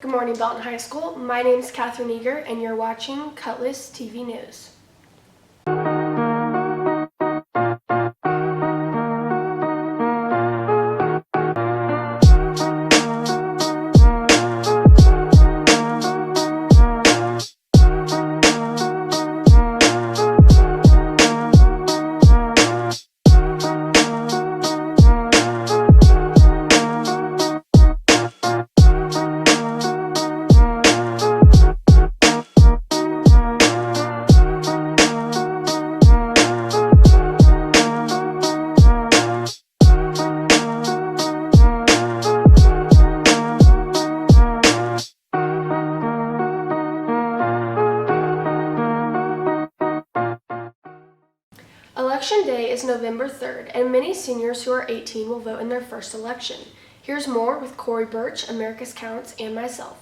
Good morning, Belton High School. My name is Catherine Eager, and you're watching Cutlass TV News. Election Day is November 3rd, and many seniors who are 18 will vote in their first election. Here's more with Corey Birch, America's Counts, and myself.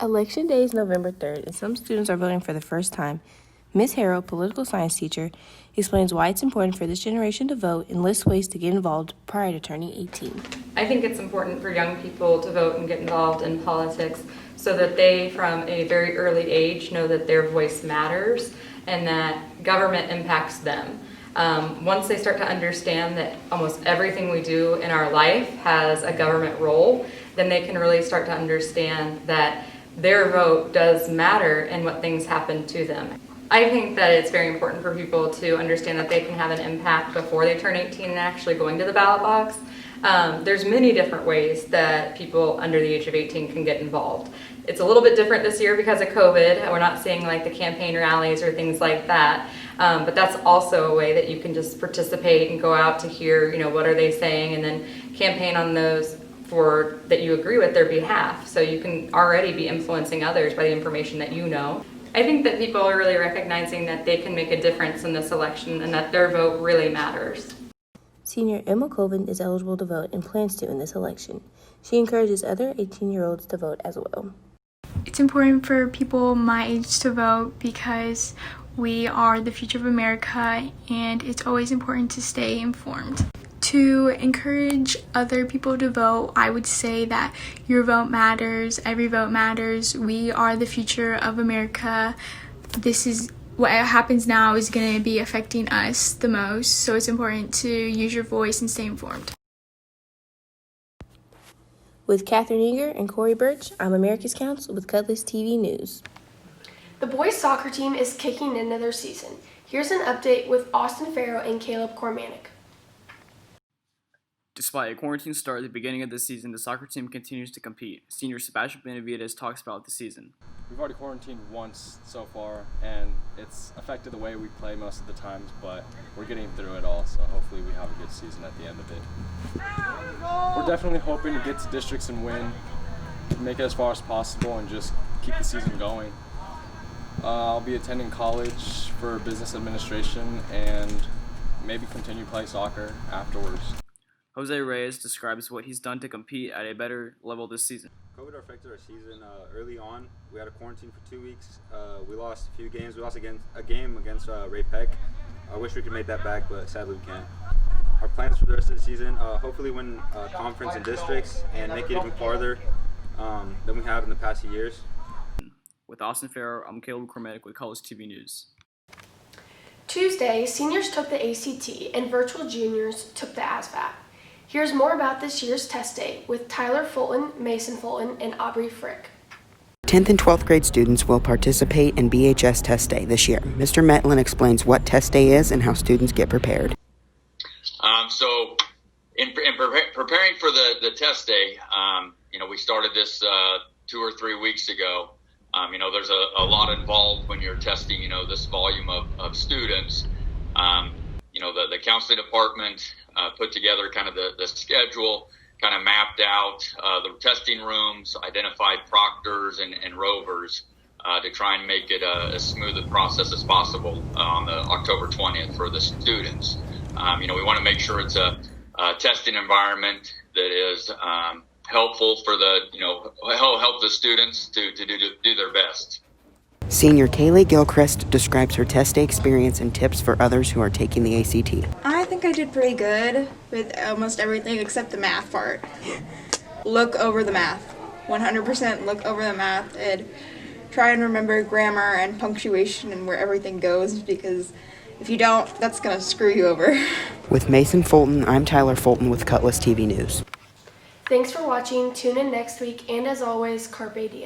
Election Day is November 3rd, and some students are voting for the first time. Ms. Harrell, political science teacher, explains why it's important for this generation to vote and lists ways to get involved prior to turning 18. I think it's important for young people to vote and get involved in politics so that they, from a very early age, know that their voice matters and that government impacts them. Once they start to understand that almost everything we do in our life has a government role, then they can really start to understand that their vote does matter and what things happen to them. I think that it's very important for people to understand that they can have an impact before they turn 18 and actually going to the ballot box. There's many different ways that people under the age of 18 can get involved. It's a little bit different this year because of COVID. We're not seeing like the campaign rallies or things like that. But that's also a way that you can just participate and go out to hear, what are they saying, and then campaign on those for that you agree with their behalf. So you can already be influencing others by the information that you know. I think that people are really recognizing that they can make a difference in this election and that their vote really matters. Senior Emma Colvin is eligible to vote and plans to in this election. She encourages other 18-year-olds to vote as well. It's important for people my age to vote because we are the future of America, and it's always important to stay informed. To encourage other people to vote, I would say that your vote matters, every vote matters. We are the future of America. This is what happens now is going to be affecting us the most, so it's important to use your voice and stay informed. With Catherine Eager and Corey Birch, I'm America's Counts with Cutlass TV News. The boys soccer team is kicking into their season. Here's an update with Austin Farrow and Caleb Cormanic. Despite a quarantine start at the beginning of the season, the soccer team continues to compete. Senior Sebastian Benavides talks about the season. We've already quarantined once so far, and it's affected the way we play most of the times, but we're getting through it all, so hopefully we have a good season at the end of it. We're definitely hoping to get to districts and win, make it as far as possible, and just keep the season going. I'll be attending college for business administration and maybe continue playing soccer afterwards. Jose Reyes describes what he's done to compete at a better level this season. COVID affected our season early on. We had a quarantine for 2 weeks. We lost a few games. We lost a game against Ray Peck. I wish we could make that back, but sadly we can't. Our plans for the rest of the season, hopefully win conference and districts and make it even farther than we have in the past few years. With Austin Farrow, I'm Caleb Cormanic with Cutlass TV News. Tuesday, seniors took the ACT and virtual juniors took the ASVAB. Here's more about this year's test day with Tyler Fulton, Mason Fulton, and Aubrey Frick. 10th and 12th grade students will participate in BHS Test Day this year. Mr. Metlin explains what Test Day is and how students get prepared. So in preparing for the test day, we started this 2 or 3 weeks ago. There's a lot involved when you're testing, this volume of students. The counseling department put together kind of the schedule, kind of mapped out the testing rooms, identified proctors and rovers to try and make it as smooth a process as possible on the October 20th for the students. We want to make sure it's a testing environment that is helpful for help the students to do their best. Senior Kaylee Gilchrist describes her test day experience and tips for others who are taking the ACT. I think I did pretty good with almost everything except the math part. Look over the math. 100% look over the math and try and remember grammar and punctuation and where everything goes, because if you don't, that's going to screw you over. With Mason Fulton, I'm Tyler Fulton with Cutlass TV News. Thanks for watching. Tune in next week, and as always, Carpe Diem.